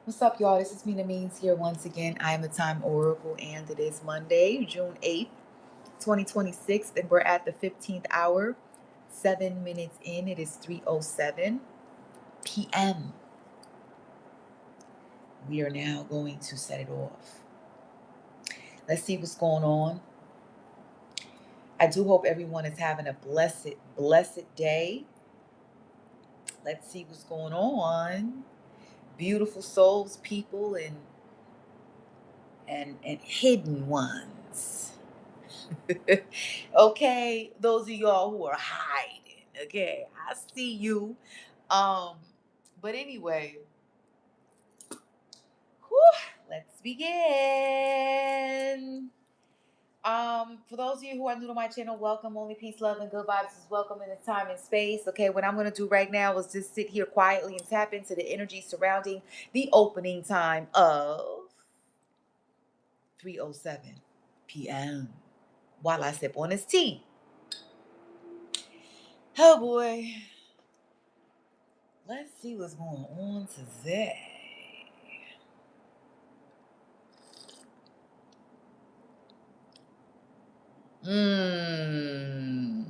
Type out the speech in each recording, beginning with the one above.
What's up, y'all? This is Mina Means here once again. I am the Time Oracle, and it is Monday, June 8th, 2026, and we're at the 15th hour, 7 minutes in. It is 3:07 p.m. We are now going to set it off. Let's see what's going on. I do hope everyone is having a blessed day. Let's see what's going on. Beautiful souls, people, and hidden ones. Okay, those of y'all who are hiding. Okay, I see you. Um, but anyway, whew, let's begin. For those of you who are new to my channel, welcome. Only peace, love, and good vibes is welcome in this time and space. Okay, what I'm gonna do right now is just sit here quietly and tap into the energy surrounding the opening time of 3:07 p.m. while I sip on this tea. Oh boy. Let's see what's going on today. Mmm.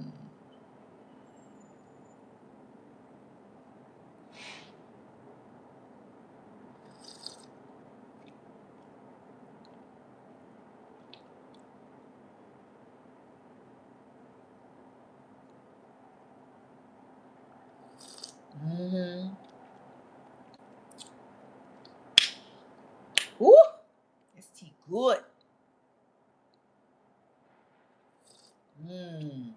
Mm-hmm. Ooh, this tea good. Mmm.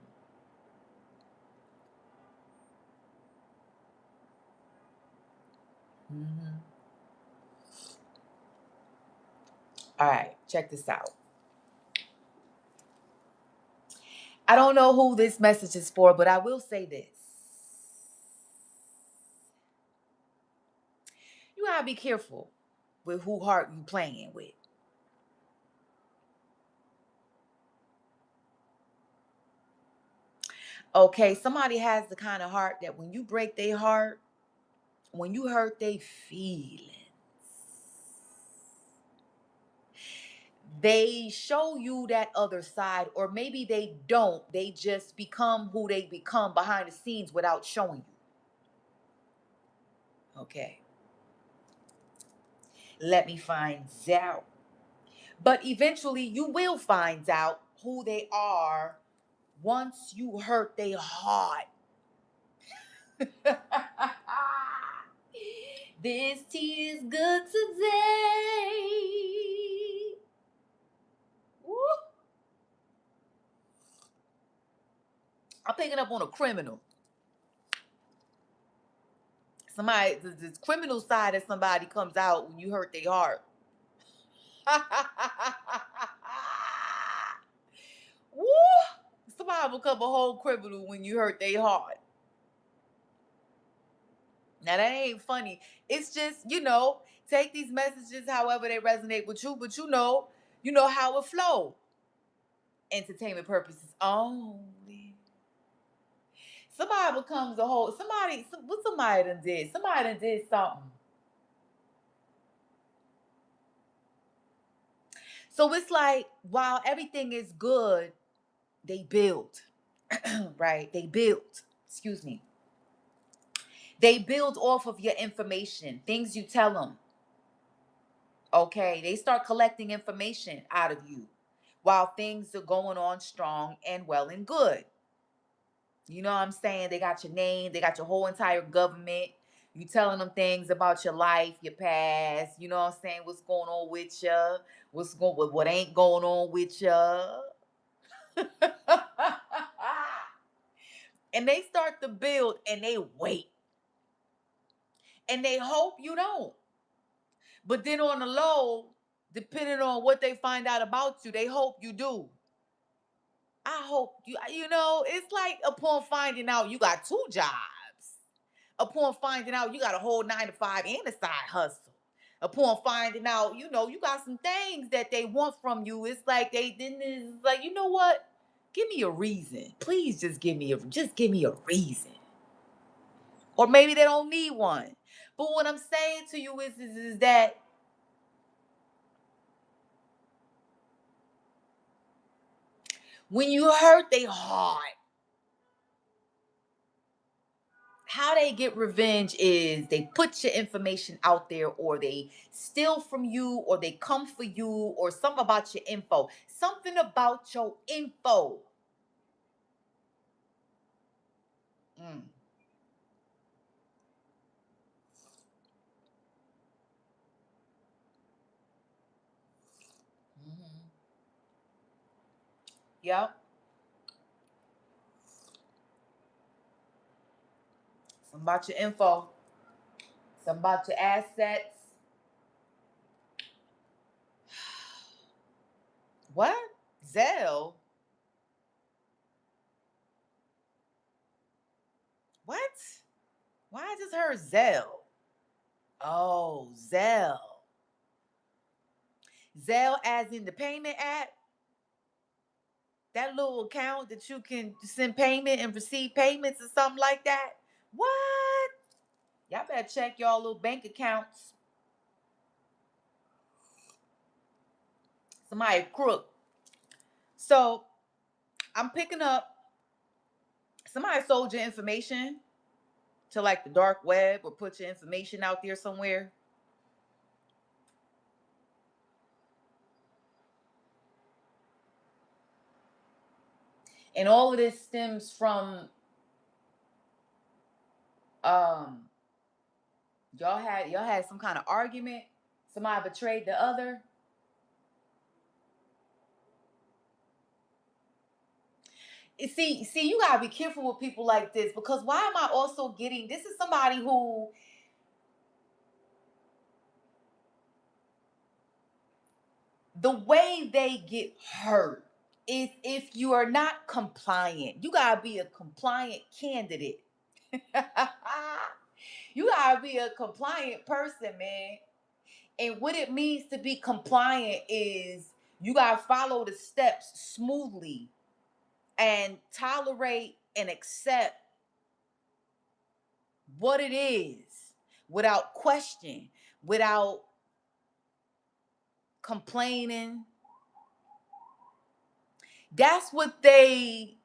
Mm-hmm. All right, check this out. I don't know who this message is for, but I will say this. You gotta be careful with who heart you playing with. Okay, somebody has the kind of heart that when you break their heart, when you hurt their feelings, they show you that other side, or maybe they don't. They just become who they become behind the scenes without showing you. Okay. Let me find out. But eventually you will find out who they are once you hurt their heart. This tea is good today. Woo. I'm picking up on a criminal. Somebody, the criminal side of somebody comes out when you hurt their heart. Woo! Somebody become a whole criminal when you hurt their heart. Now that ain't funny. It's just, take these messages however they resonate with you, but you know how it flow. Entertainment purposes only. Somebody becomes a whole what somebody done did. Somebody done did something. So it's like while everything is good, they build. Right? They build. Excuse me. They build off of your information, things you tell them. Okay, they start collecting information out of you while things are going on strong and well and good. You know what I'm saying? They got your name, they got your whole entire government. You telling them things about your life, your past. You know what I'm saying? What's going on with you? What ain't going on with you? And they start to build, and they wait, and they hope you don't. But then on the low, depending on what they find out about you, they hope you do. I hope it's like upon finding out you got two jobs. Upon finding out you got a whole 9 to 5 and a side hustle. Upon finding out, you got some things that they want from you. It's like it's like, you know what? Give me a reason. Please just give me a reason. Or maybe they don't need one. But what I'm saying to you is that when you hurt their heart, how they get revenge is they put your information out there, or they steal from you, or they come for you, or something about your info. Something about your info. Mm. Mm-hmm. Yep. Something about your info. Something about your assets. What? Zell? What? Why I just heard Zell? Oh, Zell. Zelle as in the payment app, that little account that you can send payment and receive payments or something like that. What? Y'all better check y'all little bank accounts. Somebody crook. So I'm picking up, somebody sold your information to like the dark web, or put your information out there somewhere. And all of this stems from um y'all had some kind of argument. Somebody betrayed the other. See, you gotta be careful with people like this, because why am I also getting, this is somebody who, the way they get hurt is if you are not compliant. You gotta be a compliant candidate. You gotta be a compliant person, man. And what it means to be compliant is you gotta follow the steps smoothly and tolerate and accept what it is without question, without complaining. That's what they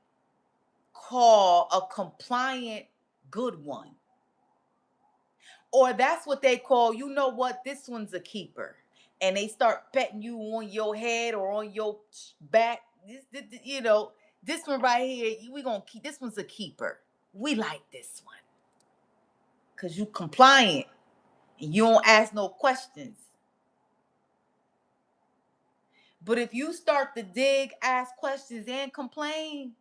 call a compliant good one. Or that's what they call, you know what, this one's a keeper. And they start petting you on your head or on your back. This one right here, we gonna keep, this one's a keeper. We like this one. Cause you compliant and you don't ask no questions. But if you start to dig, ask questions, and complain,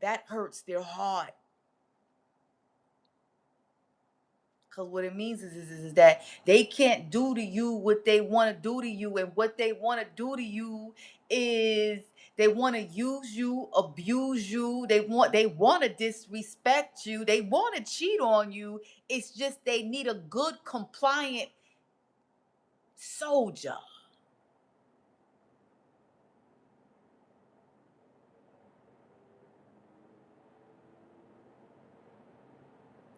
that hurts their heart. Because what it means is that they can't do to you what they want to do to you. And what they want to do to you is they want to use you, abuse you. They want to disrespect you. They want to cheat on you. It's just they need a good, compliant soldier.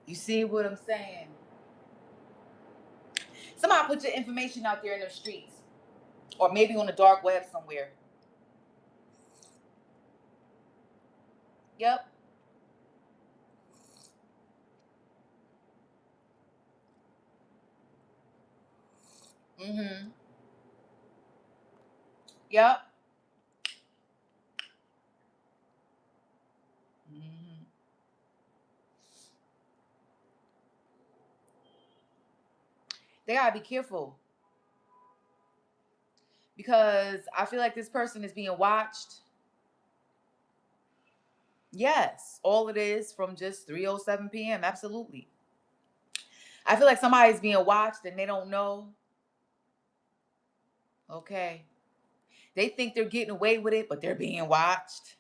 You see what I'm saying? Somebody put your information out there in the streets, or maybe on the dark web somewhere. Yep. Mm-hmm. Yep. Mm-hmm. They gotta be careful, because I feel like this person is being watched. Yes, all it is from just 3:07 p.m. Absolutely. I feel like somebody's being watched and they don't know. Okay. They think they're getting away with it, but they're being watched.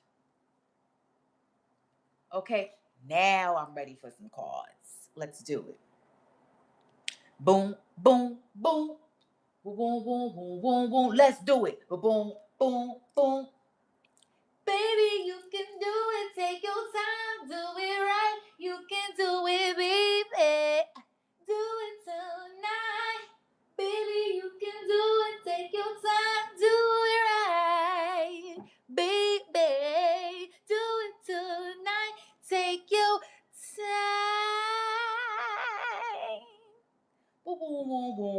Okay. Now I'm ready for some cards. Let's do it. Boom, boom, boom. Boom, boom, boom, boom, boom, boom. Let's do it. Boom, boom, boom. Baby, you can do it. Take your time.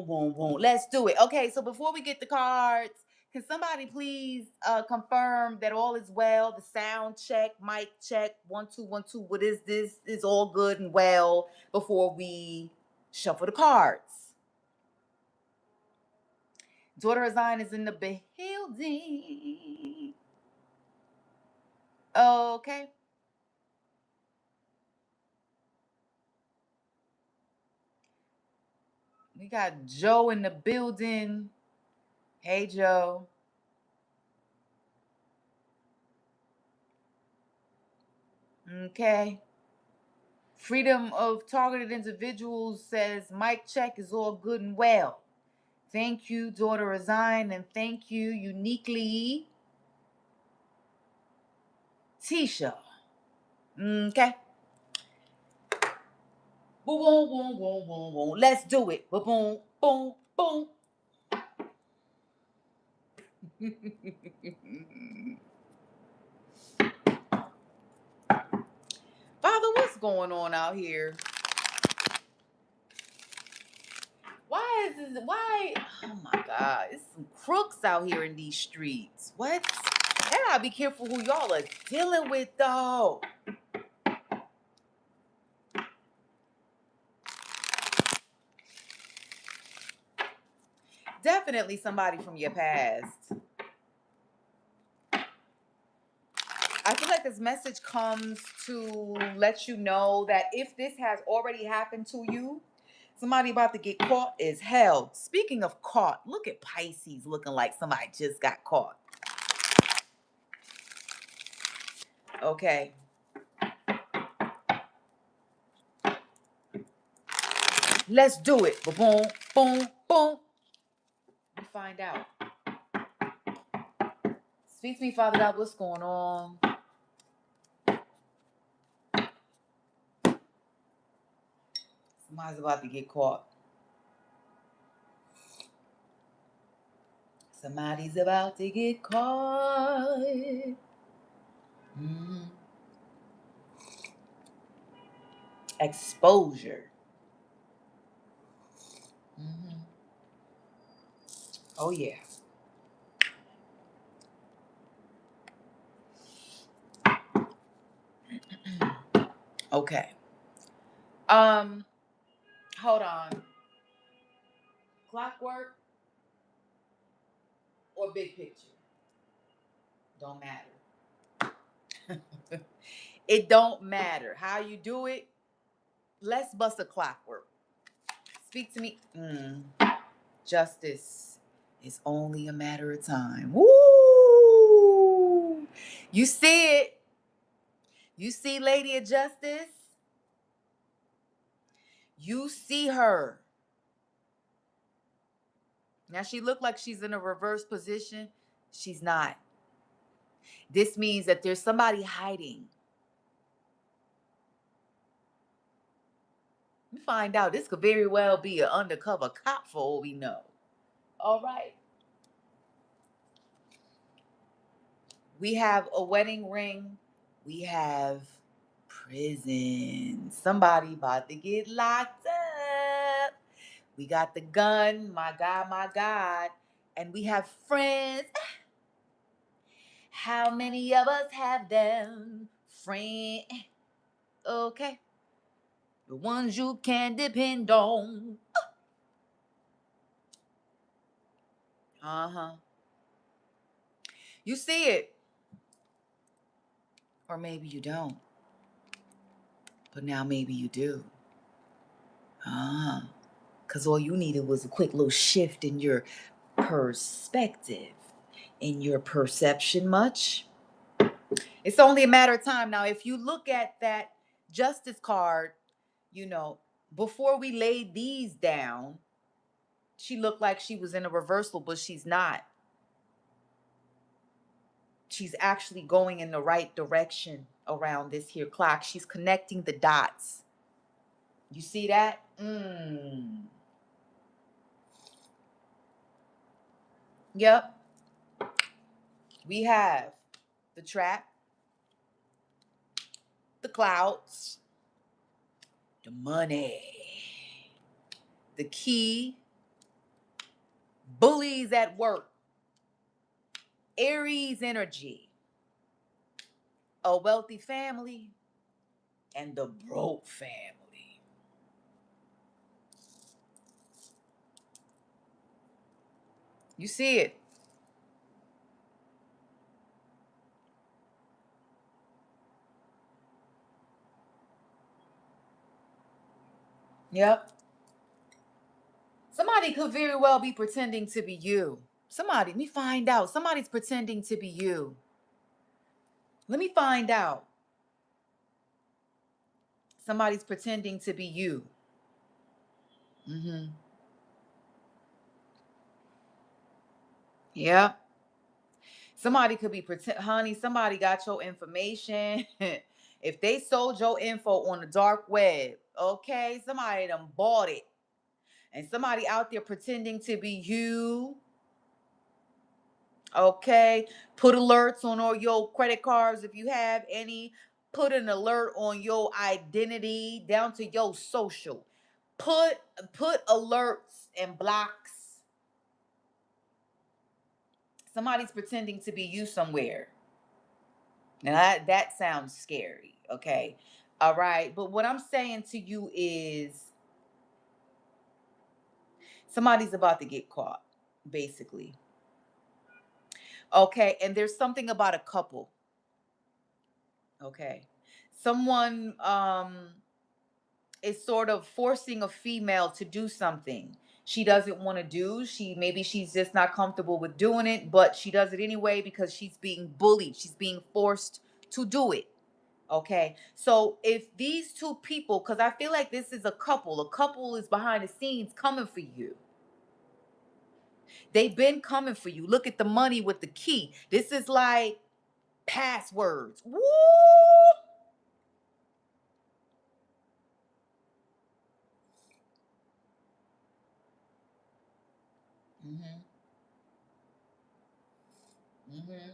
boom, boom. Let's do it. Okay, so before we get the cards, can somebody please confirm that all is well? The sound check, mic check, 1 2 1 2. What is this? Is all good and well before we shuffle the cards. Daughter of Zion is in the building. Okay. We got Joe in the building. Hey, Joe. Okay. Freedom of targeted individuals says mic check is all good and well. Thank you, Daughter of Zion, and thank you, uniquely, Tisha. Okay. Boom, boom, boom, boom, boom, boom. Let's do it. Boom, boom, boom, boom. Father, what's going on out here? Why is this? Why? Oh my God! It's some crooks out here in these streets. What? You gotta be careful who y'all are dealing with, though. Definitely somebody from your past. I feel like this message comes to let you know that if this has already happened to you, somebody about to get caught is hell. Speaking of caught, look at Pisces looking like somebody just got caught. Okay. Let's do it. Boom, boom, boom. We find out. Speak to me, Father God. What's going on? Somebody's about to get caught. Somebody's about to get caught. Mm-hmm. Exposure. Mm-hmm. Oh yeah. Okay. Hold on. Clockwork or big picture? Don't matter. It don't matter how you do it. Let's bust a clockwork. Speak to me. Justice is only a matter of time. Woo! You see it. You see Lady of Justice. You see her. Now she looked like she's in a reverse position. She's not. This means that there's somebody hiding. We find out this could very well be an undercover cop for all we know. All right. We have a wedding ring. We have prison. Somebody about to get locked up. We got the gun. My God, my God. And we have friends. How many of us have them? Friend. Okay. The ones you can depend on. Uh-huh. You see it. Or maybe you don't. But now maybe you do. Because all you needed was a quick little shift in your perspective, in your perception much. It's only a matter of time. Now, if you look at that justice card, before we laid these down, she looked like she was in a reversal, but she's not. She's actually going in the right direction around this here clock. She's connecting the dots. You see that? Yep. We have the trap, the clouds, the money, the key, bullies at work, Aries energy, a wealthy family, and the broke family. You see it. Yep. Somebody could very well be pretending to be you. Somebody, let me find out. Somebody's pretending to be you. Let me find out. Somebody's pretending to be you. Mm-hmm. Yep. Somebody could be pretend, honey. Somebody got your information. If they sold your info on the dark web, okay, somebody done bought it, and somebody out there pretending to be you. Okay, put alerts on all your credit cards if you have any. Put an alert on your identity down to your social. Put put alerts and blocks. Somebody's pretending to be you somewhere. Now that sounds scary. Okay, all right. But what I'm saying to you is somebody's about to get caught, basically. Okay, and there's something about a couple. Okay, someone is sort of forcing a female to do something she doesn't want to do. She's just not comfortable with doing it, but she does it anyway because she's being bullied. She's being forced to do it. Okay. So if these two people, because I feel like this is a couple is behind the scenes coming for you. They've been coming for you. Look at the money with the key. This is like passwords. Woo! Mm-hmm. Mm-hmm.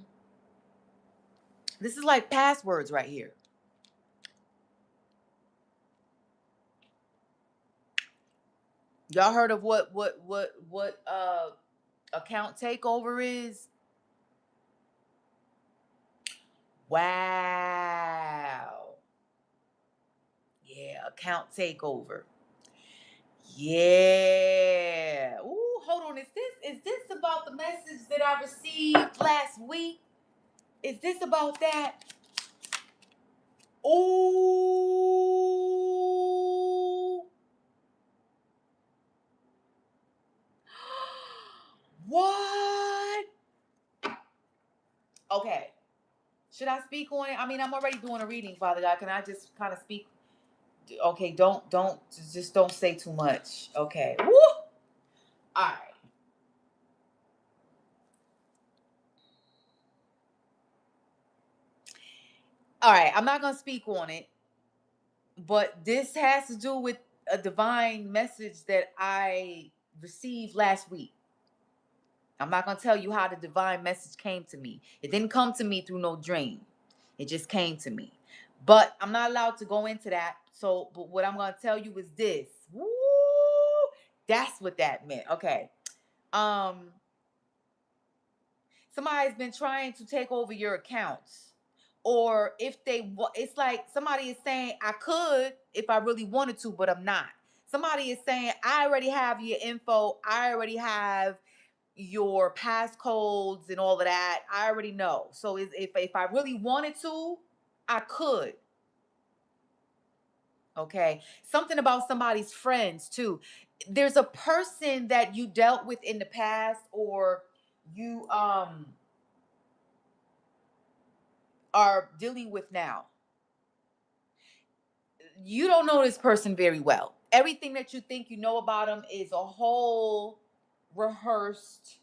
This is like passwords right here. Y'all heard of what account takeover is? Wow. Yeah, account takeover. Yeah. Ooh, hold on. Is this about the message that I received last week? Is this about that? Ooh. What? Okay. Should I speak on it? I mean, I'm already doing a reading, Father God. Can I just kind of speak? Okay, don't just don't say too much. Okay. Woo! All right. All right. I'm not gonna speak on it, but this has to do with a divine message that I received last week. I'm not gonna tell you how the divine message came to me. It didn't come to me through no dream. It just came to me. But I'm not allowed to go into that. So, but what I'm gonna tell you is this. Woo! That's what that meant. Okay. Um, Somebody's been trying to take over your accounts. Or if it's like somebody is saying, I could if I really wanted to, but I'm not. Somebody is saying, I already have your info. I already have your passcodes and all of that. I already know. So if I really wanted to, I could. Okay. Something about somebody's friends too. There's a person that you dealt with in the past, or you are dealing with now. You don't know this person very well. Everything that you think you know about them is a whole rehearsed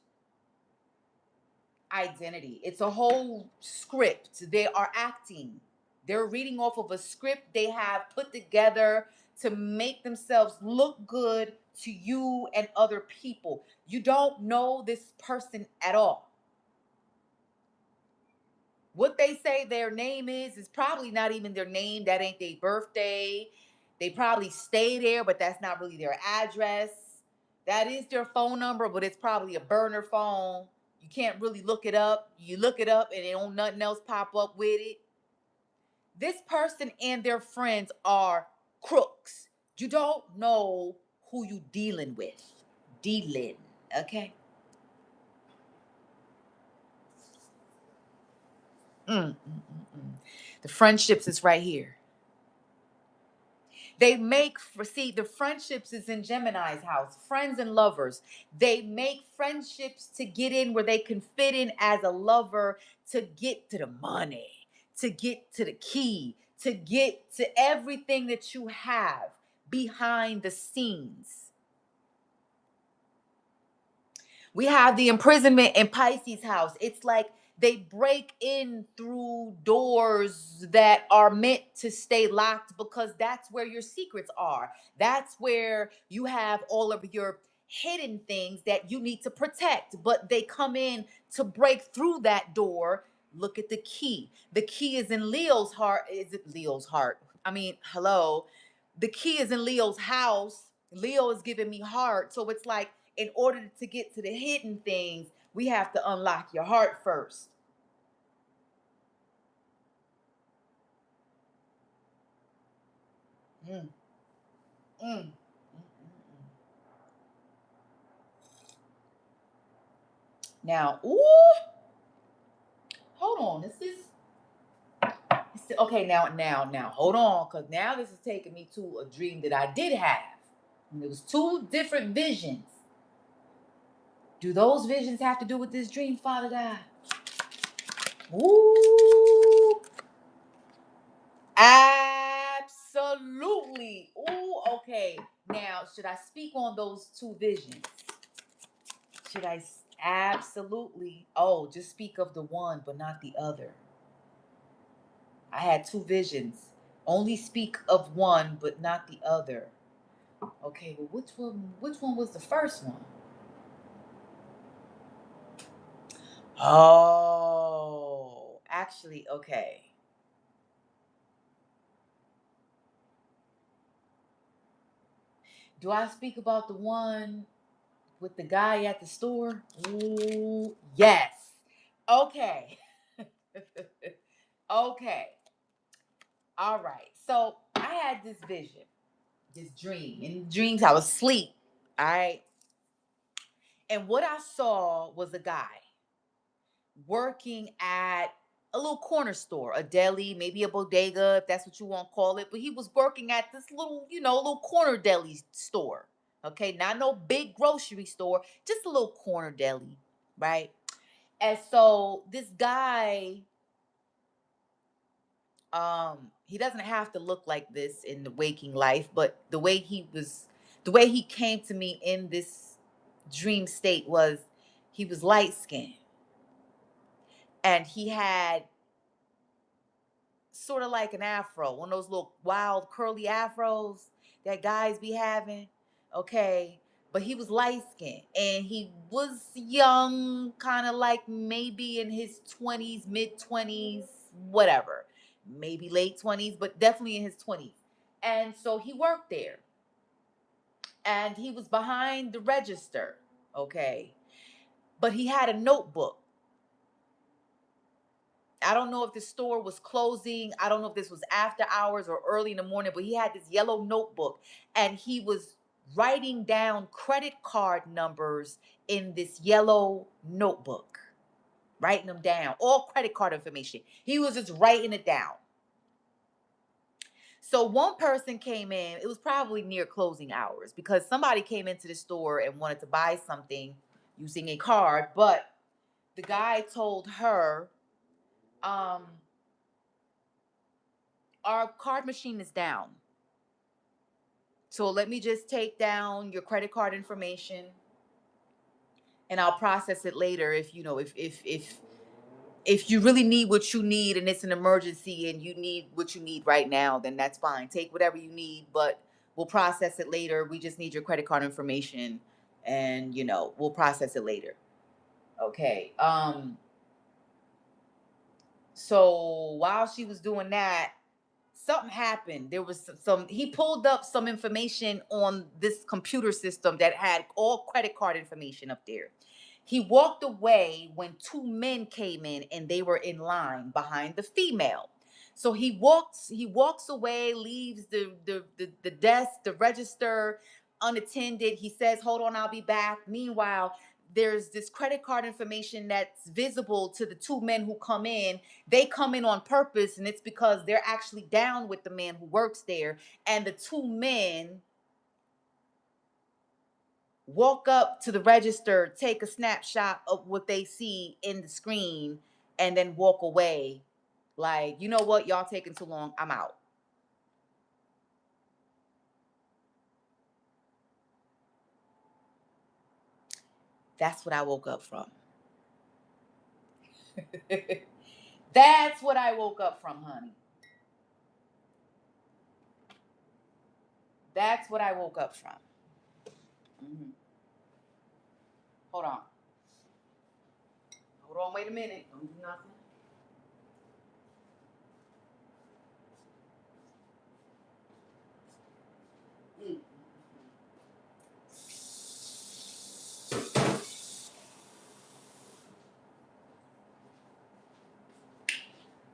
identity. It's a whole script. They are acting. They're reading off of a script they have put together to make themselves look good to you and other people. You don't know this person at all. What they say their name is probably not even their name. That ain't their birthday. They probably stay there, but that's not really their address. That is their phone number, but it's probably a burner phone. You can't really look it up. You look it up and it don't nothing else pop up with it. This person and their friends are crooks. You don't know who you dealing with. Dealing, okay? The friendships is right here. They make, see, the friendships is in Gemini's house, friends and lovers. They make friendships to get in where they can fit in as a lover, to get to the money, to get to the key, to get to everything that you have behind the scenes. We have the imprisonment in Pisces house. It's like they break in through doors that are meant to stay locked because that's where your secrets are. That's where you have all of your hidden things that you need to protect, but they come in to break through that door. Look at the key. The key is in Leo's heart. Is it Leo's heart? I mean, hello. The key is in Leo's house. Leo is giving me heart. So it's like, in order to get to the hidden things, we have to unlock your heart first. Mm, mm, mm, mm. Now, ooh, hold on. Okay. Now, hold on, because now this is taking me to a dream that I did have. And it was two different visions. Do those visions have to do with this dream, Father God? Ooh, absolutely. Ooh, okay. Now, should I speak on those two visions? Should I absolutely? Oh, just speak of the one, but not the other. I had two visions. Only speak of one, but not the other. Okay, well, which one? Which one was the first one? Oh, actually, okay. Do I speak about the one with the guy at the store? Ooh, yes. Okay. Okay. All right. So I had this vision, this dream. In dreams, I was asleep. All right. And what I saw was a guy working at a little corner store, a deli, maybe a bodega, if that's what you want to call it. But he was working at this little, little corner deli store. Okay. Not no big grocery store, just a little corner deli. Right. And so this guy, he doesn't have to look like this in the waking life, but the way he came to me in this dream state was he was light skinned and he had sort of like an afro, one of those little wild curly afros that guys be having. Okay. But he was light skinned and he was young, kind of like maybe in his 20s, mid 20s, whatever, maybe late 20s, but definitely in his 20s. And so he worked there and he was behind the register. Okay. But he had a notebook. I don't know if the store was closing. I don't know if this was after hours or early in the morning, but he had this yellow notebook and he was writing down credit card numbers in this yellow notebook, writing them down, all credit card information. He was just writing it down. So one person came in, it was probably near closing hours because somebody came into the store and wanted to buy something using a card, but the guy told her, um, our card machine is down. So let me just take down your credit card information and I'll process it later if if you really need what you need and it's an emergency and you need what you need right now, then that's fine. Take whatever you need, but we'll process it later. We just need your credit card information and we'll process it later. Okay. So while she was doing that, something happened. There was some, he pulled up some information on this computer system that had all credit card information up there. He walked away when two men came in and they were in line behind the female. So he walks away, leaves the desk, the register unattended. He says, "Hold on, I'll be back." Meanwhile, there's this credit card information that's visible to the two men who come in. They come in on purpose, and it's because they're actually down with the man who works there. And the two men walk up to the register, take a snapshot of what they see in the screen, and then walk away. Like, you know what? Y'all taking too long. I'm out. That's what I woke up from. That's what I woke up from, honey. That's what I woke up from. Mhm. Hold on. Hold on. Wait a minute. Don't do nothing. Mm.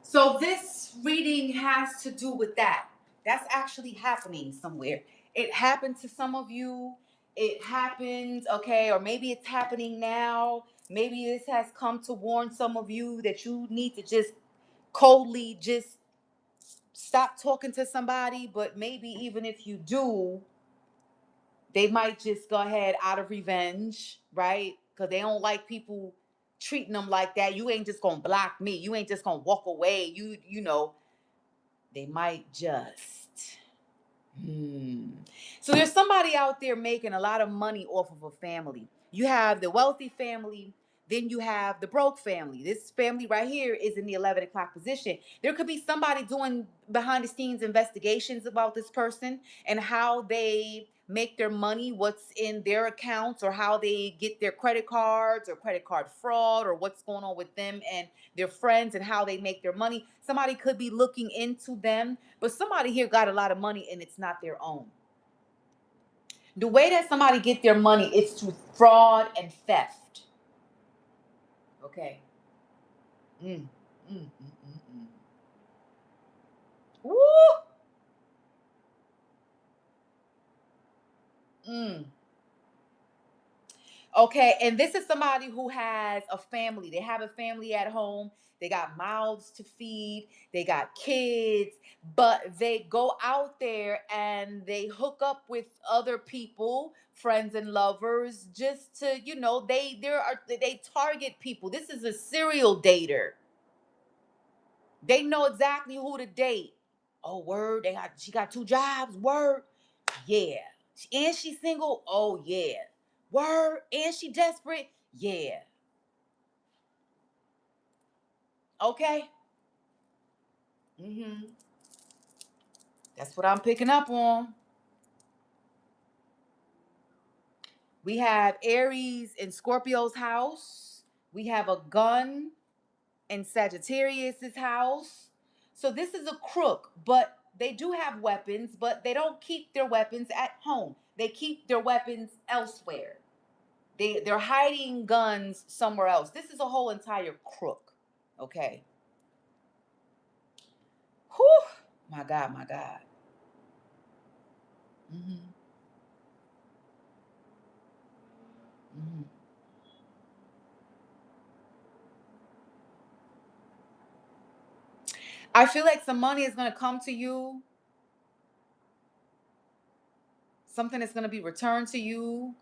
So this reading has to do with that. That's actually happening somewhere. It happened to some of you. It happened, okay, or maybe it's happening now. Maybe this has come to warn some of you that you need to just coldly just stop talking to somebody. But maybe even if you do, they might just go ahead out of revenge, right? Because they don't like people treating them like that. You ain't just gonna block me. You ain't just gonna walk away. You know, they might just. So there's somebody out there making a lot of money off of a family. You have the wealthy family, then you have the broke family. This family right here is in the 11 o'clock position. There could be somebody doing behind the scenes investigations about this person and how they make their money, what's in their accounts, or how they get their credit cards or credit card fraud, or what's going on with them and their friends and how they make their money. Somebody could be looking into them, but somebody here got a lot of money and it's not their own. The way that somebody get their money is through fraud and theft. Okay. Mm, mm, mm, mm, mm. Woo! Mm. Okay, and this is somebody who has a family. They have a family at home. They got mouths to feed. They got kids, but they go out there and they hook up with other people, friends and lovers, just to, they target people. This is a serial dater. They know exactly who to date. Oh, word, she got two jobs. Word. Yeah. And she's single. Oh, yeah. Word. And she desperate. Yeah. Okay. Mm-hmm. That's what I'm picking up on. We have Aries in Scorpio's house. We have a gun in Sagittarius's house. So this is a crook, but they do have weapons, but they don't keep their weapons at home. They keep their weapons elsewhere. They're hiding guns somewhere else. This is a whole entire crook. Okay. Whew. My God, my God. Hmm. Hmm. I feel like some money is going to come to you, something is going to be returned to you,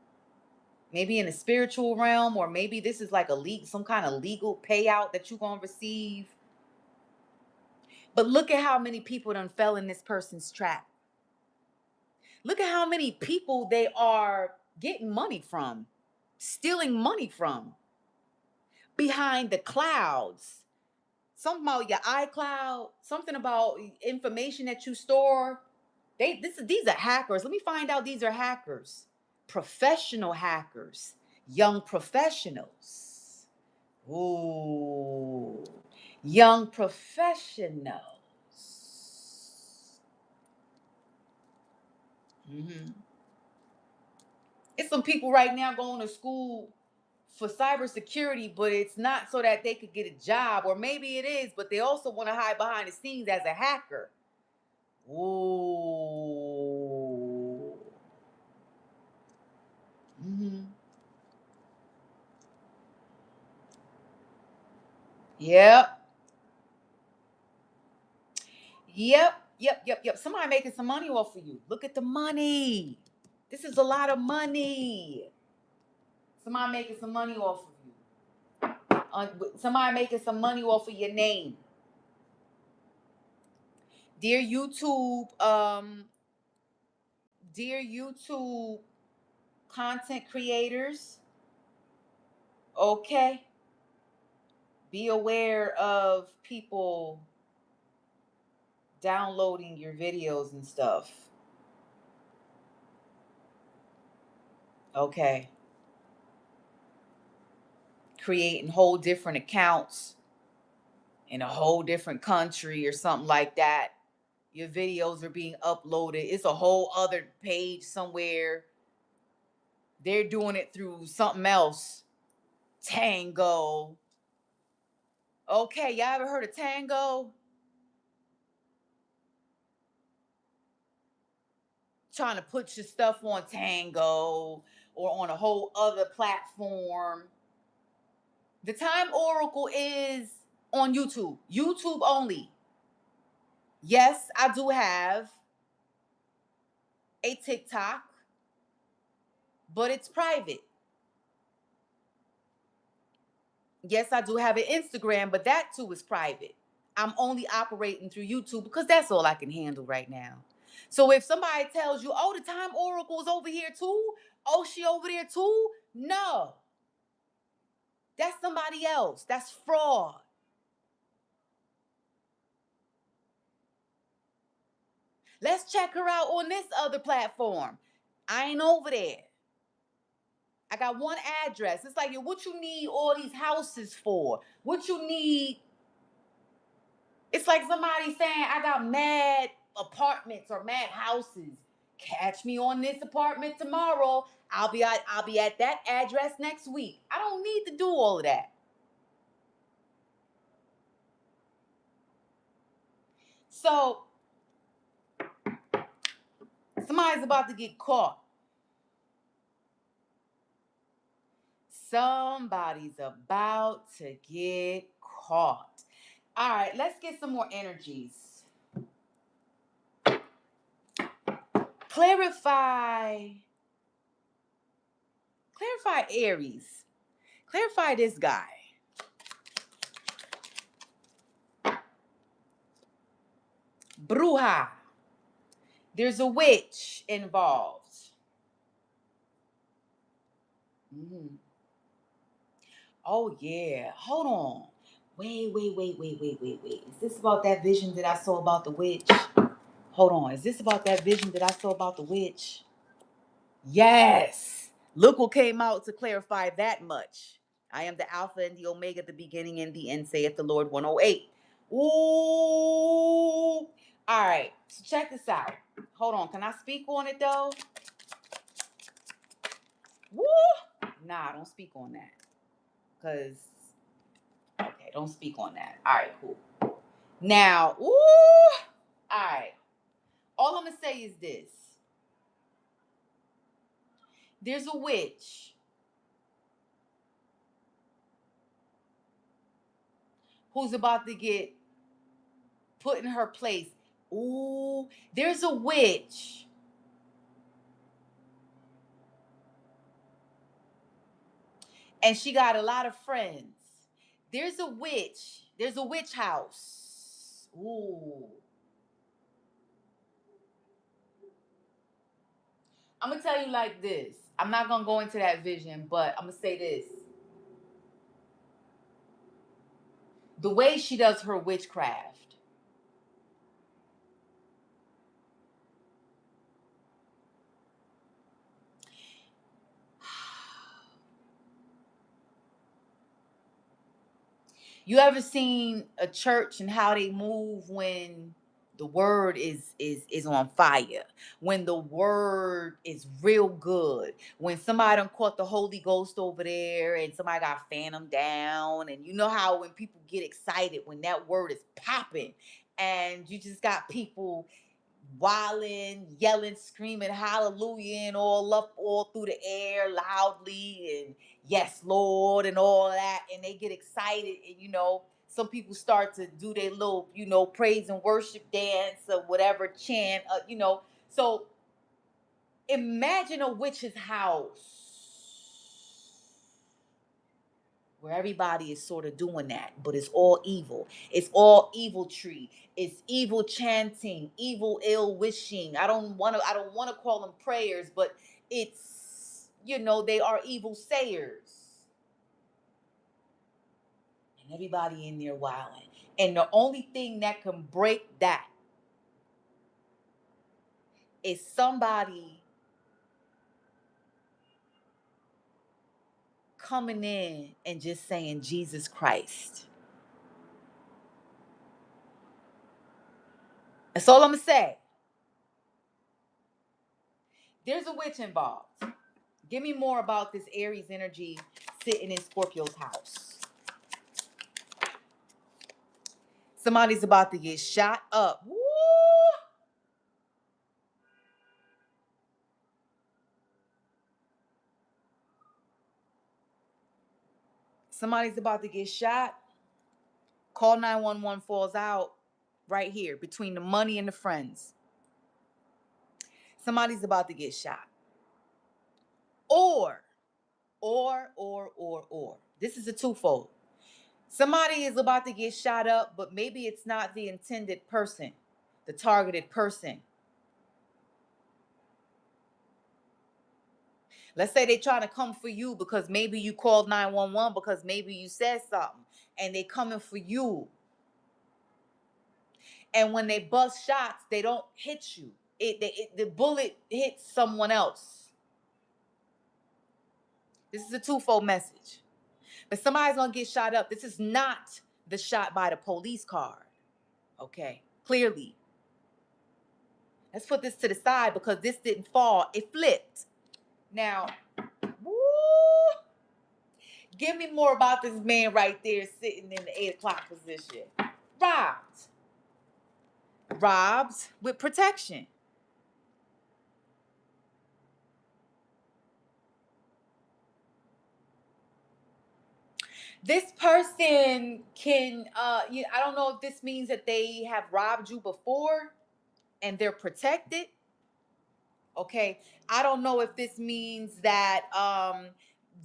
maybe in the spiritual realm, or maybe this is like some kind of legal payout that you're going to receive. But look at how many people done fell in this person's trap. Look at how many people they are getting money from, stealing money from, behind the clouds. Something about your iCloud, something about information that you store. These are hackers. Let me find out these are hackers. Professional hackers, young professionals. Ooh, young professionals. Mm-hmm. It's some people right now going to school for cybersecurity, but it's not so that they could get a job, or maybe it is, but they also want to hide behind the scenes as a hacker. Ooh. Mm-hmm. Yep. Yep. Somebody making some money off of you. Look at the money. This is a lot of money. Somebody making some money off of you. Somebody making some money off of your name. Dear YouTube, dear YouTube content creators, okay, be aware of people downloading your videos and stuff. Okay. Creating whole different accounts in a whole different country or something like that. Your videos are being uploaded. It's a whole other page somewhere. They're doing it through something else. Tango. Okay, y'all ever heard of Tango? Trying to put your stuff on Tango or on a whole other platform. The Time Oracle is on YouTube. YouTube only. Yes, I do have a TikTok, but it's private. Yes, I do have an Instagram, but that too is private. I'm only operating through YouTube because that's all I can handle right now. So if somebody tells you, oh, the Time Oracle's over here too, oh, she over there too, no. That's somebody else. That's fraud. Let's check her out on this other platform. I ain't over there. I got one address. It's like, what you need all these houses for? What you need? It's like somebody saying, I got mad apartments or mad houses. Catch me on this apartment tomorrow. I'll be at that address next week. I don't need to do all of that. So somebody's about to get caught. Somebody's about to get caught. All right, let's get some more energies. Clarify Aries. Clarify this guy. Bruja. There's a witch involved. Mm-hmm. Oh yeah. Hold on. Wait. Is this about that vision that I saw about the witch? Hold on. Is this about that vision that I saw about the witch? Yes. Look what came out to clarify that much. I am the Alpha and the Omega, the beginning and the end, saith the Lord 108. Ooh. All right. So check this out. Hold on. Can I speak on it though? Woo. Nah, don't speak on that. Because, okay, don't speak on that. All right, cool. Now, ooh. All right. All I'm going to say is this. There's a witch who's about to get put in her place. Ooh, there's a witch and she got a lot of friends. There's a witch. There's a witch house. Ooh. I'm going to tell you like this. I'm not going to go into that vision, but I'm going to say this. The way she does her witchcraft, you ever seen a church and how they move when The word is on fire. When the word is real good. When somebody done caught the Holy Ghost over there and somebody got phantom down. And you know how when people get excited when that word is popping and you just got people wilding, yelling, screaming hallelujah and all up all through the air loudly and yes Lord and all that, and they get excited, and some people start to do their little praise and worship dance or whatever chant, so imagine a witch's house where everybody is sort of doing that, but it's all evil. It's all evil tree. It's evil chanting, evil ill wishing. I don't want to call them prayers, but it's they are evil sayers. And everybody in there wilding. And the only thing that can break that is somebody coming in and just saying Jesus Christ. That's all I'm gonna say. There's a witch involved. Give me more about this Aries energy sitting in Scorpio's house. Somebody's about to get shot up. Woo! Somebody's about to get shot. Call 911 falls out right here between the money and the friends. Somebody's about to get shot. Or. This is a twofold. Somebody is about to get shot up, but maybe it's not the intended person, the targeted person. Let's say they trying to come for you because maybe you called 911 because maybe you said something and they coming for you. And when they bust shots, they don't hit you. The bullet hits someone else. This is a twofold message. But somebody's going to get shot up. This is not the shot by the police card. Okay, clearly. Let's put this to the side because this didn't fall. It flipped. Now, woo, give me more about this man right there sitting in the 8 o'clock position. Robbed. Robbed with protection. This person can, I don't know if this means that they have robbed you before and they're protected. Okay. I don't know if this means that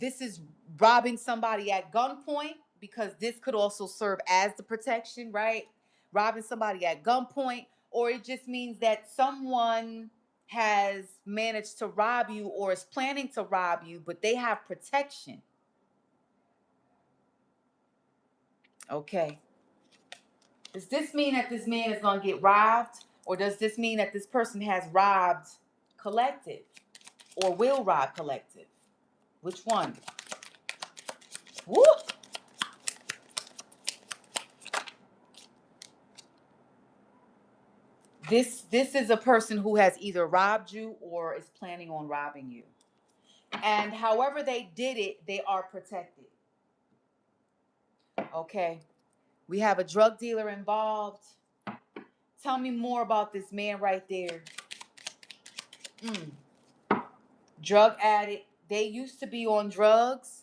this is robbing somebody at gunpoint, because this could also serve as the protection, right? Robbing somebody at gunpoint, or it just means that someone has managed to rob you or is planning to rob you, but they have protection. Okay. Does this mean that this man is going to get robbed? Or does this mean that this person has robbed collective or will rob collective? Which one? Woo! This is a person who has either robbed you or is planning on robbing you. And however they did it, they are protected. Okay. We have a drug dealer involved. Tell me more about this man right there. Drug addict. They used to be on drugs.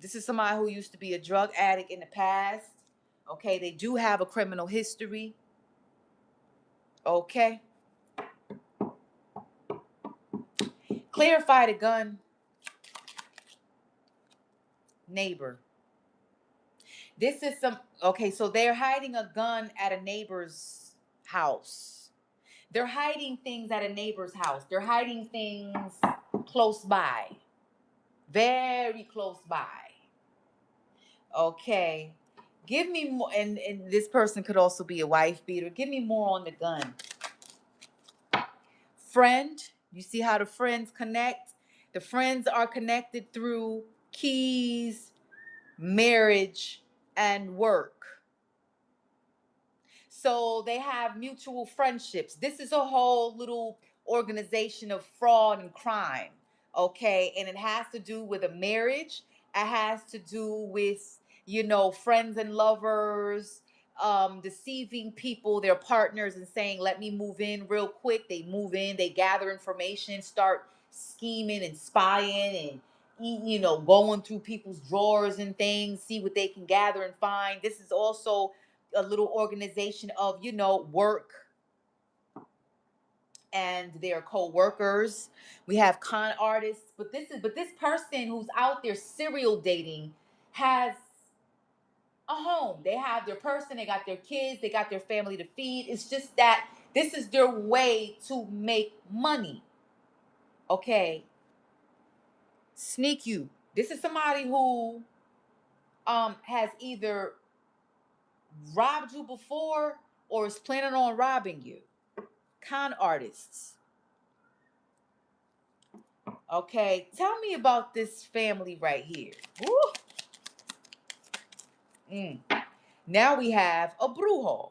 This is somebody who used to be a drug addict in the past. Okay, they do have a criminal history. Okay. Clarify the gun. Neighbor. This is okay, so they're hiding a gun at a neighbor's house. They're hiding things at a neighbor's house. They're hiding things close by. Very close by. Okay. Give me more, and this person could also be a wife beater. Give me more on the gun. Friend, you see how the friends connect? The friends are connected through keys, marriage, and work. So they have mutual friendships. This is a whole little organization of fraud and crime. Okay. And it has to do with a marriage. It has to do with, friends and lovers, deceiving people, their partners, and saying, let me move in real quick. They move in, they gather information, start scheming and spying and going through people's drawers and things, see what they can gather and find. This is also a little organization of, work and their co-workers. We have con artists, but this person who's out there serial dating has a home. They have their person, they got their kids, they got their family to feed. It's just that this is their way to make money. Okay. Sneak you. This is somebody who has either robbed you before or is planning on robbing you. Con artists. Okay, tell me about this family right here. Woo. Now we have a brujo.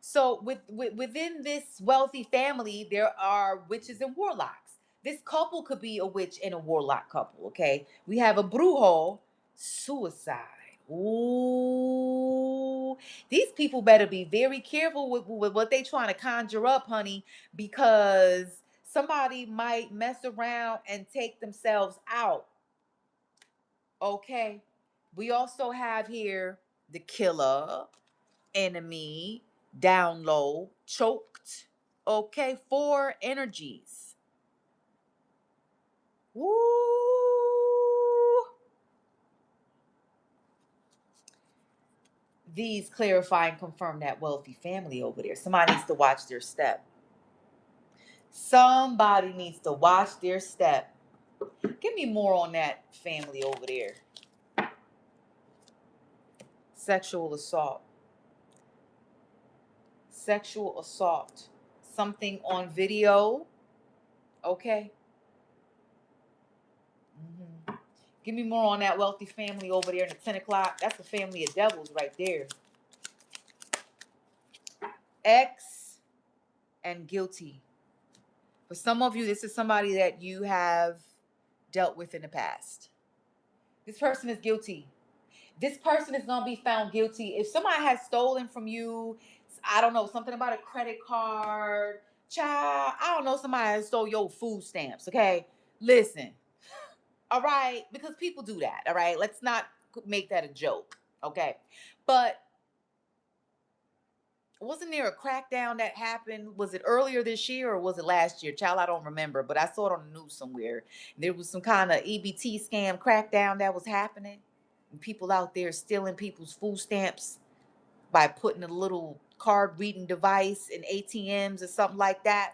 So within this wealthy family, there are witches and warlocks. This couple could be a witch and a warlock couple. Okay, we have a brujo, suicide. Ooh, these people better be very careful with what they trying to conjure up, honey, because somebody might mess around and take themselves out. Okay, we also have here the killer, enemy, down low, choked. Okay, four energies. Woo! These clarify and confirm that wealthy family over there. Somebody needs to watch their step. Somebody needs to watch their step. Give me more on that family over there. Sexual assault. Sexual assault. Something on video. Okay. Give me more on that wealthy family over there in the 10 o'clock. That's a family of devils right there. Ex and guilty. For some of you, this is somebody that you have dealt with in the past. This person is guilty. This person is going to be found guilty. If somebody has stolen from you, I don't know, something about a credit card, child, I don't know, somebody has stole your food stamps, okay? Listen, all right? Because people do that, all right? Let's not make that a joke, okay? But wasn't there a crackdown that happened? Was it earlier this year or was it last year? Child, I don't remember, but I saw it on the news somewhere. There was some kind of EBT scam crackdown that was happening. And people out there stealing people's food stamps by putting a little card reading device in ATMs or something like that.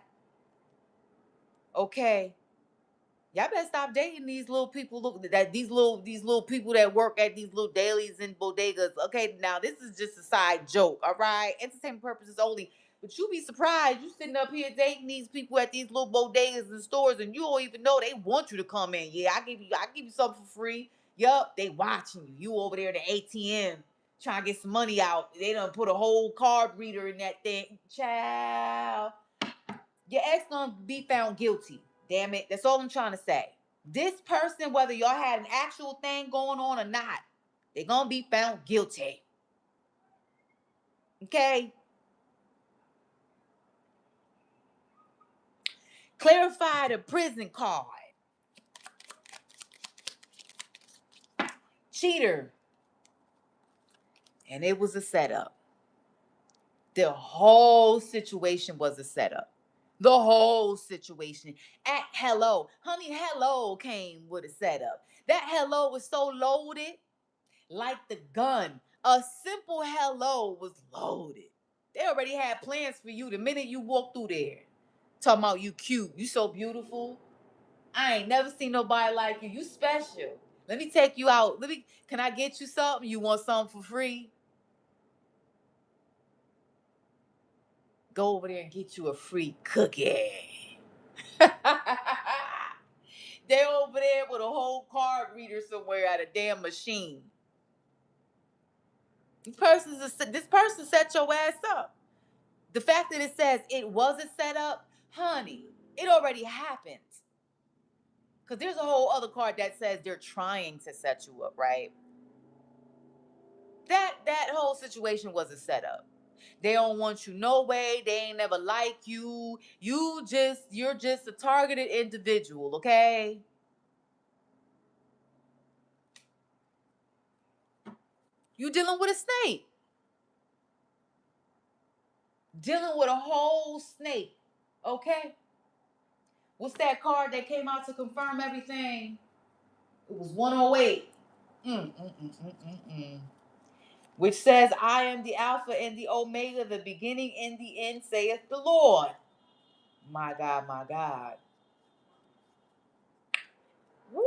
Okay. Y'all better stop dating these little people. Look that these little people that work at these little dailies and bodegas. Okay, now this is just a side joke. All right, entertainment purposes only. But you be surprised you sitting up here dating these people at these little bodegas and stores, and you don't even know they want you to come in. Yeah, I give you something for free. Yup, they watching you. You over there at the ATM trying to get some money out. They done put a whole card reader in that thing. Child, your ex gonna be found guilty. Damn it. That's all I'm trying to say. This person, whether y'all had an actual thing going on or not, they're gonna be found guilty. Okay? Clarify the prison card. Cheater. And it was a setup. The whole situation was a setup. The whole situation. At hello. Honey, hello came with a setup. That hello was so loaded, like the gun. A simple hello was loaded. They already had plans for you the minute you walked through there. Talking about you cute. You so beautiful. I ain't never seen nobody like you. You special. Let me take you out. Can I get you something? You want something for free? Go over there and get you a free cookie. They over there with a whole card reader somewhere at a damn machine. This person set your ass up. The fact that it says it wasn't set up, honey, it already happened. Because there's a whole other card that says they're trying to set you up, right? That whole situation was a setup. They don't want you no way. They ain't never like you. You're just a targeted individual, okay? You dealing with a snake. Dealing with a whole snake, okay? What's that card that came out to confirm everything? It was 108. Which says, I am the Alpha and the Omega, the beginning and the end, saith the Lord. My God, my God. Woo!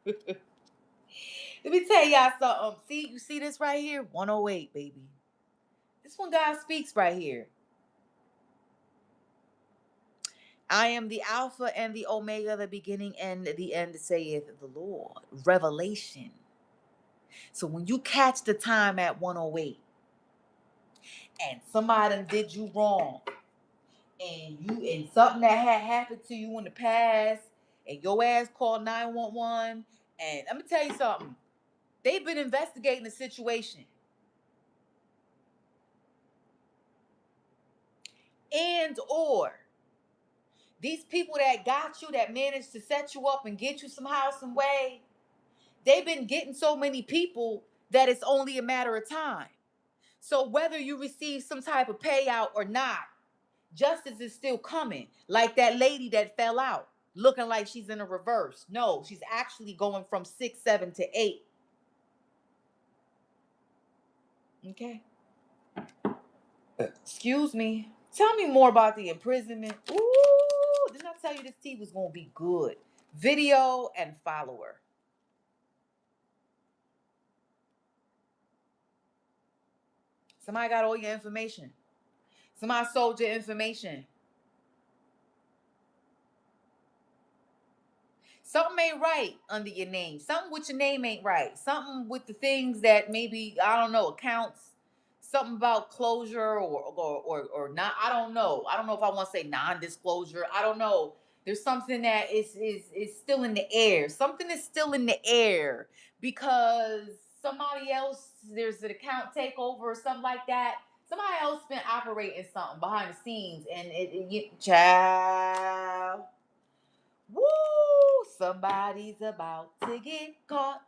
Let me tell y'all something. See, you see this right here? 108, baby. This one God speaks right here. I am the Alpha and the Omega, the beginning and the end, saith the Lord. Revelation. So when you catch the time at 108 and somebody did you wrong, and something that had happened to you in the past, and your ass called 911, and let me tell you something. They've been investigating the situation. And or these people that got you, that managed to set you up and get you somehow, some way, they've been getting so many people that it's only a matter of time. So whether you receive some type of payout or not, justice is still coming. Like that lady that fell out, looking like she's in a reverse. No, she's actually going from 6, 7 to 8. Okay. Excuse me. Tell me more about the imprisonment. Ooh, didn't I tell you this tea was going to be good? Video and follower. Somebody got all your information. Somebody sold your information. Something ain't right under your name. Something with your name ain't right. Something with the things that maybe, I don't know, accounts. Something about closure or not. I don't know. I don't know if I want to say non-disclosure. I don't know. There's something that is still in the air. Something is still in the air because somebody else, there's an account takeover or something like that. Somebody else been operating something behind the scenes, and child. Woo! Somebody's about to get caught.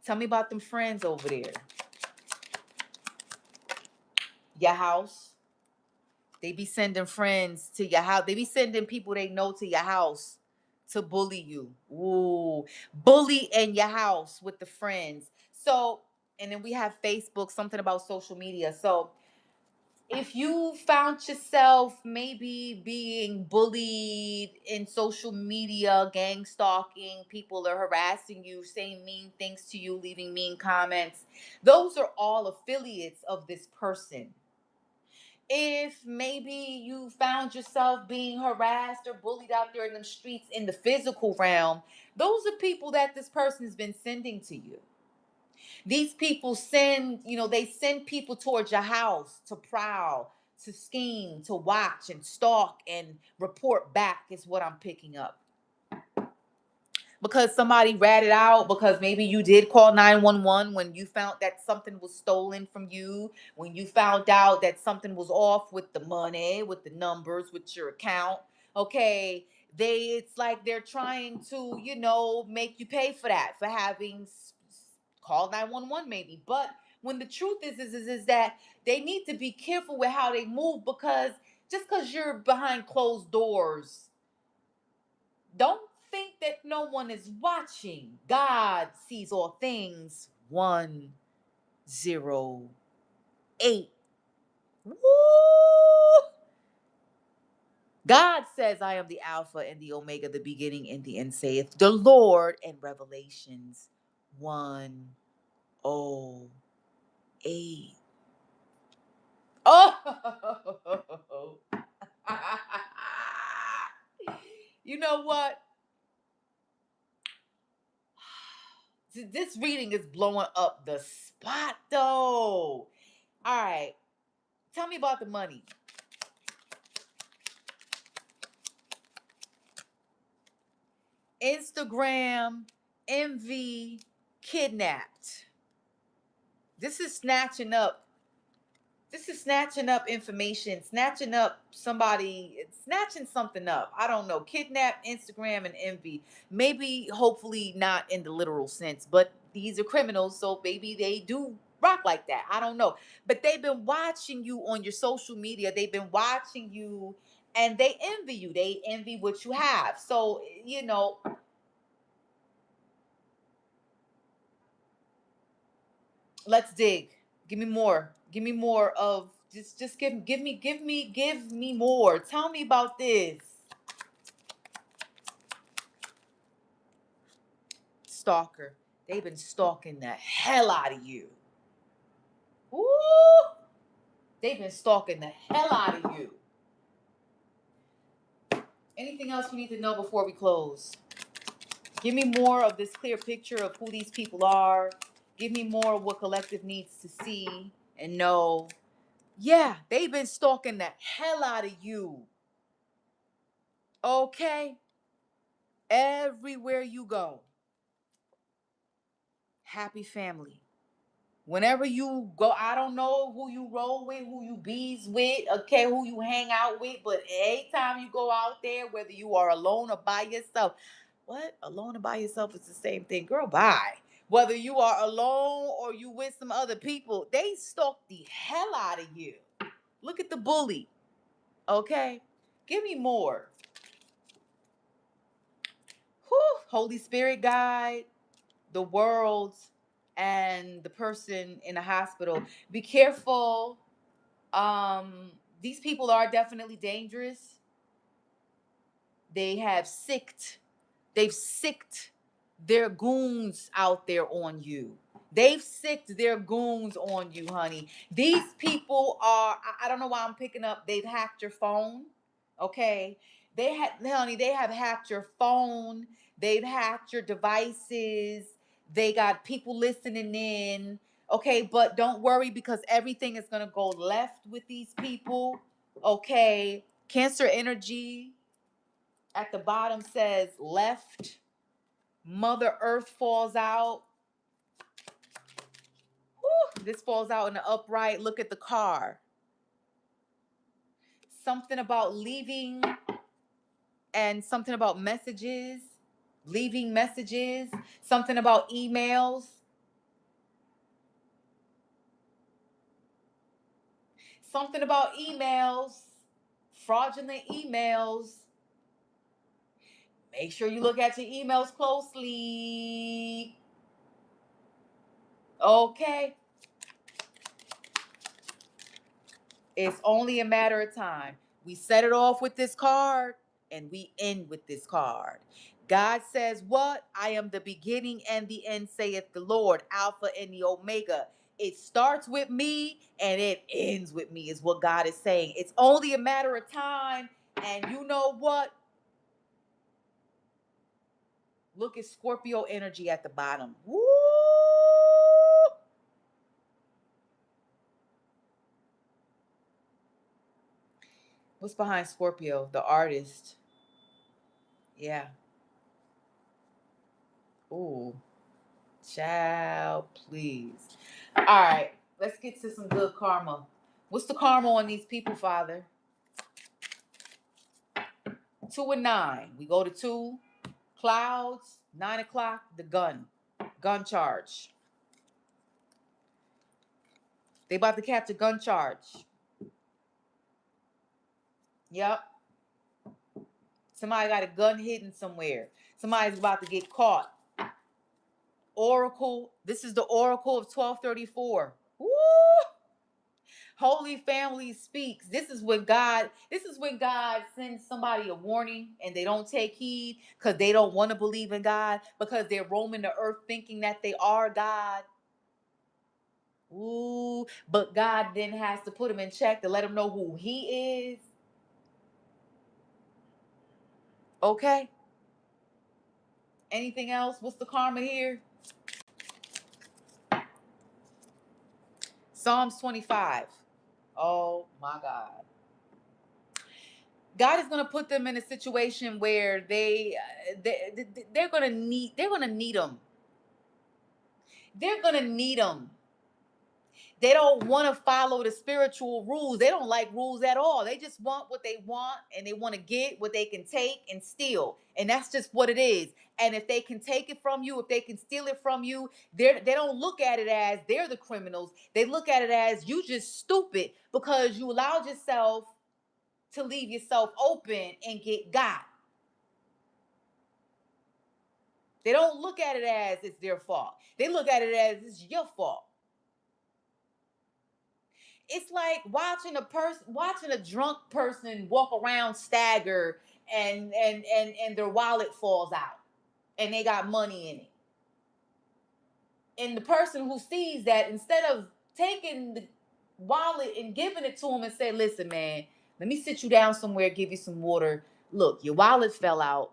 Tell me about them friends over there. Your house. They be sending friends to your house. They be sending people they know to your house to bully you. Ooh. Bully in your house with the friends. So, and then we have Facebook, something about social media. So if you found yourself maybe being bullied in social media, gang stalking, people are harassing you, saying mean things to you, leaving mean comments, those are all affiliates of this person. If maybe you found yourself being harassed or bullied out there in the streets in the physical realm, those are people that this person's been sending to you. These people send, they send people towards your house to prowl, to scheme, to watch and stalk and report back, is what I'm picking up. Because somebody ratted out, because maybe you did call 911 when you found that something was stolen from you, when you found out that something was off with the money, with the numbers, with your account. Okay, it's like they're trying to, make you pay for that, for having called 911 maybe. But when the truth is that they need to be careful with how they move, because just because you're behind closed doors, don't think that no one is watching. God sees all things. 108. Woo! God says, I am the Alpha and the Omega, the beginning and the end, saith the Lord, in Revelations 108. Oh, you know what? This reading is blowing up the spot though. All right. Tell me about the money. Instagram, envy, kidnapped. This is snatching up. This is snatching up information, snatching up somebody, snatching something up. I don't know. Kidnap, Instagram, and envy. Maybe, hopefully, not in the literal sense, but these are criminals, so maybe they do rock like that. I don't know. But they've been watching you on your social media. They've been watching you and they envy you. They envy what you have. So, let's dig. Give me more. Give me more of just give me more. Tell me about this. Stalker. They've been stalking the hell out of you. Woo! They've been stalking the hell out of you. Anything else we need to know before we close? Give me more of this clear picture of who these people are. Give me more of what collective needs to see and know. Yeah, they've been stalking the hell out of you. Okay? Everywhere you go. Happy family. Whenever you go, I don't know who you roll with, who you bees with, okay, who you hang out with, but anytime you go out there, whether you are alone or by yourself, what? Alone or by yourself is the same thing. Girl, bye. Whether you are alone or you with some other people, they stalk the hell out of you. Look at the bully, okay? Give me more. Whew, Holy Spirit guide, the world, and the person in the hospital. Be careful. These people are definitely dangerous. They have they've sicked their goons out there on you. They've sicked their goons on you, honey. These people are, I don't know why I'm picking up, they've hacked your phone. Okay. They have hacked your phone. They've hacked your devices. They got people listening in. Okay, but don't worry because everything is gonna go left with these people. Okay. Cancer energy at the bottom says left. Mother Earth falls out. Whew, this falls out in the upright. Look at the car. Something about leaving and something about messages. Leaving messages. Something about emails. Something about emails. Fraudulent emails. Make sure you look at your emails closely. Okay. It's only a matter of time. We set it off with this card and we end with this card. God says, what? I am the beginning and the end, saith the Lord, Alpha and the Omega. It starts with me and it ends with me, is what God is saying. It's only a matter of time. And you know what? Look at Scorpio energy at the bottom. Woo! What's behind Scorpio? The artist. Yeah. Ooh. Child, please. All right, let's get to some good karma. What's the karma on these people, Father? 2 and 9. We go to 2. Clouds. 9 o'clock. The gun. Gun charge. They about to catch a gun charge. Yep. Somebody got a gun hidden somewhere. Somebody's about to get caught. Oracle. This is the Oracle of 1234. Woo! Holy Family speaks. This is when God sends somebody a warning and they don't take heed because they don't want to believe in God, because they're roaming the earth thinking that they are God. Ooh, but God then has to put them in check to let them know who he is. Okay. Anything else? What's the karma here? Psalms 25. Oh my God. God is going to put them in a situation where they're going to need them. They're going to need them. They don't want to follow the spiritual rules. They don't like rules at all. They just want what they want, and they want to get what they can take and steal. And that's just what it is. And if they can take it from you, if they can steal it from you, they don't look at it as they're the criminals. They look at it as you just stupid because you allowed yourself to leave yourself open and get got. They don't look at it as it's their fault. They look at it as it's your fault. It's like watching a drunk person walk around stagger and their wallet falls out and they got money in it. And the person who sees that, instead of taking the wallet and giving it to him and say, listen, man, let me sit you down somewhere, give you some water. Look, your wallet fell out.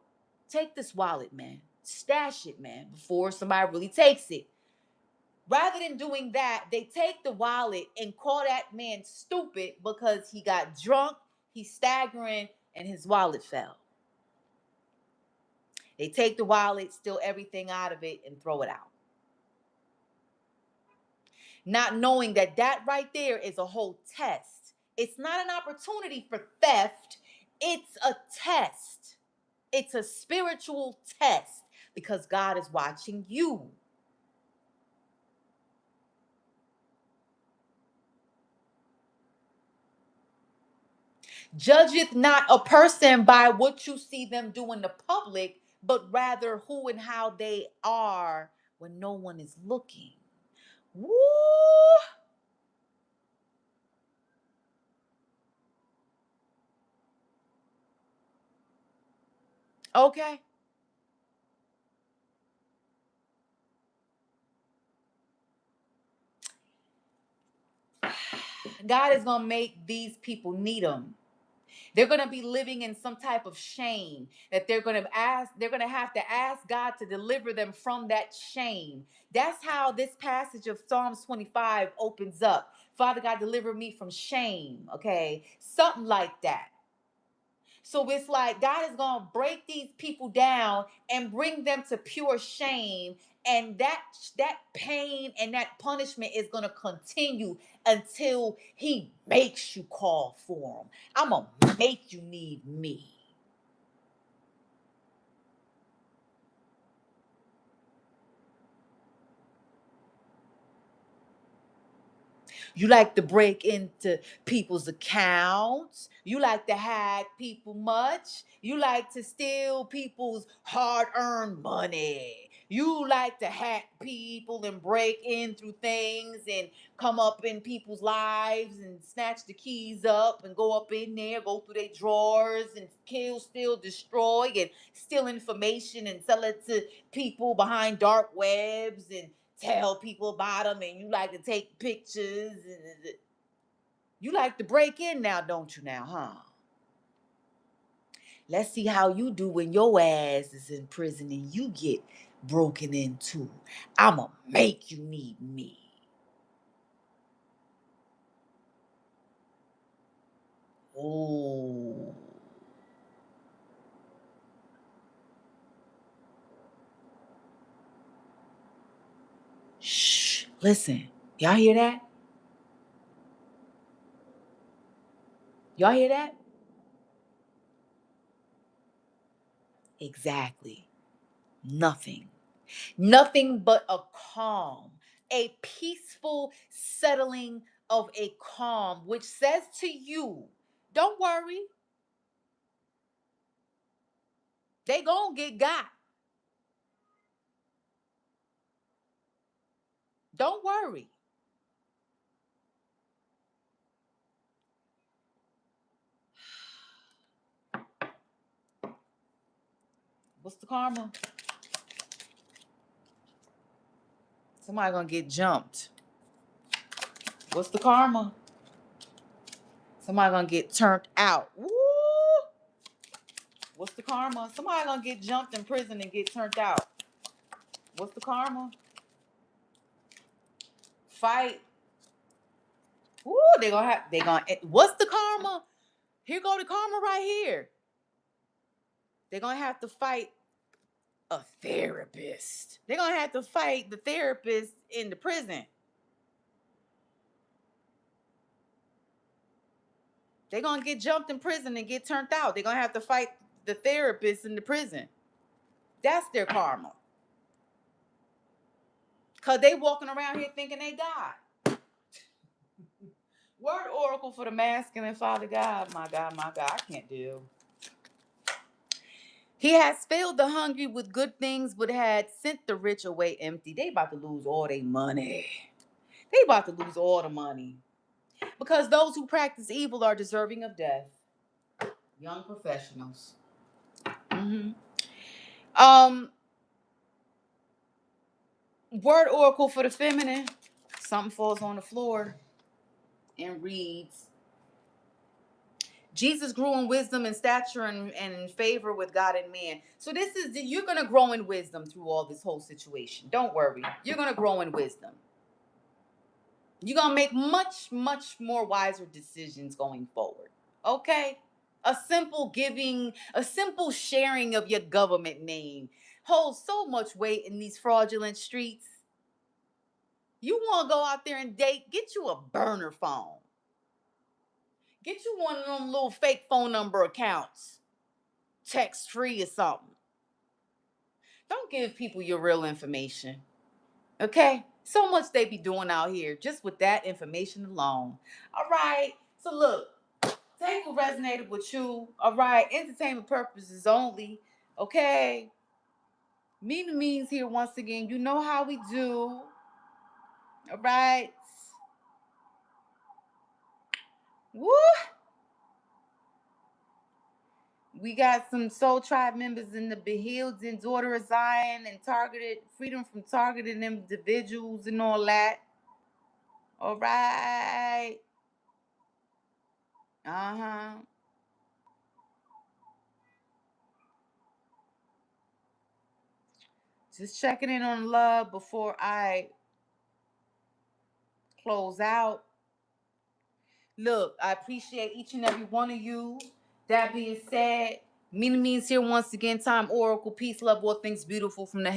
Take this wallet, man. Stash it, man, before somebody really takes it. Rather than doing that, they take the wallet and call that man stupid because he got drunk, he's staggering, and his wallet fell. They take the wallet, steal everything out of it, and throw it out. Not knowing that that right there is a whole test. It's not an opportunity for theft. It's a test. It's a spiritual test because God is watching you. Judgeth not a person by what you see them do in the public, but rather who and how they are when no one is looking. Woo! Okay. God is going to make these people need them. They're going to be living in some type of shame that they're going to have to ask God to deliver them from that shame. That's how this passage of Psalms 25 opens up. Father God, deliver me from shame. Okay. Something like that. So it's like God is going to break these people down and bring them to pure shame. And that pain and that punishment is going to continue until he makes you call for him. I'm going to make you need me. You like to break into people's accounts. You like to hack people much. You like to steal people's hard-earned money. You like to hack people and break in through things and come up in people's lives and snatch the keys up and go up in there, go through their drawers and kill, steal, destroy, and steal information and sell it to people behind dark webs and tell people about them, and you like to take pictures. And you like to break in now, don't you now, huh? Let's see how you do when your ass is in prison and you get broken into. I'ma make you need me. Oh. Shh. Listen. Y'all hear that? Y'all hear that? Exactly. Nothing. Nothing but a calm, a peaceful settling of a calm, which says to you, don't worry, they gonna get got. Don't worry. What's the karma? Somebody gonna get jumped. What's the karma? Somebody gonna get turned out. Woo! What's the karma? Somebody gonna get jumped in prison and get turned out. What's the karma? Fight Woo, what's the karma? Here go the karma right here. They're gonna have to fight a therapist. They're gonna have to fight the therapist in the prison. They're gonna get jumped in prison and get turned out. They're gonna have to fight the therapist in the prison. That's their karma. Cause they walking around here thinking they God. Word oracle for the masculine Father God. My God, my God, I can't do. He has filled the hungry with good things, but had sent the rich away empty. They about to lose all their money. They about to lose all the money. Because those who practice evil are deserving of death. Young professionals. Mm-hmm. Word oracle for the feminine. Something falls on the floor and reads, Jesus grew in wisdom and stature and in favor with God and man. So you're going to grow in wisdom through all this whole situation. Don't worry. You're going to grow in wisdom. You're going to make much, much more wiser decisions going forward. Okay? A simple sharing of your government name holds so much weight in these fraudulent streets. You want to go out there and date, get you a burner phone. Get you one of them little fake phone number accounts. Text free or something. Don't give people your real information. Okay? So much they be doing out here just with that information alone. All right. So look, take what resonated with you. All right. Entertainment purposes only. Okay? Mean the Means here once again. You know how we do. All right. Woo! We got some Soul Tribe members in the Behealed and Daughter of Zion and targeted freedom from targeted individuals and all that. All right. Uh-huh. Just checking in on love before I close out. Look, I appreciate each and every one of you. That being said, Mean Means here once again. Time Oracle. Peace, love, all things beautiful from the head.